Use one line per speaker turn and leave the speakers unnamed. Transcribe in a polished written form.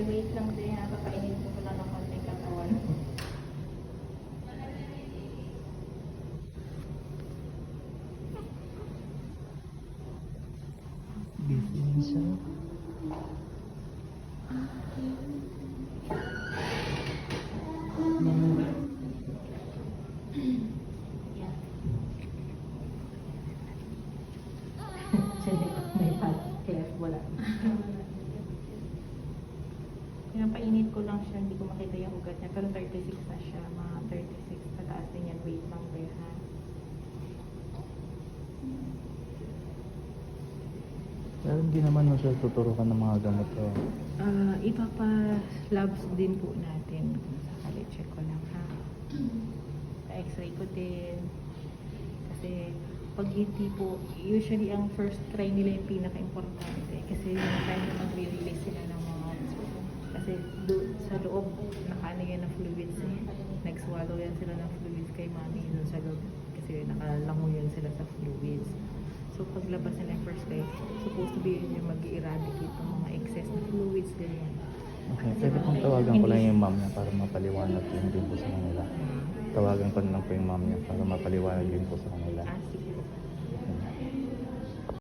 wait lang din ha. Papainin ko lang ng konting katawan.
Busy na siya.
May fat cleft, wala. Pinapainit ko lang siya, hindi ko makita yung ugat niya. Pero 36 na siya, mga 36. Pataas din yan, wait lang din ha.
Pero hindi naman mo siya tuturukan ng mga gamot ko.
Ipapa-labs din po natin. Kung sakali, check ko lang ha. Pa-x-ray ko din. Kasi pag hindi po, usually ang first try nila yung pinaka-importante. Kasi yung time na mag-release sila ng mga kasi sa loob, nakaano yan ng fluids eh. Nag-swallow yan sila ng fluids kay mami doon sa loob. Kasi nakalango yan sila sa fluids. So paglabas nila yung first try, supposed to be yun yung mag-i-eradicate ng mga excess na fluids, ganyan.
Okay, pwede kong tawagan ko lang yung mom niya para mapaliwanag yun din po sa kanila. Tawagan ko na lang po yung mom niya para mapaliwanag yun po sa kanila.
Sige.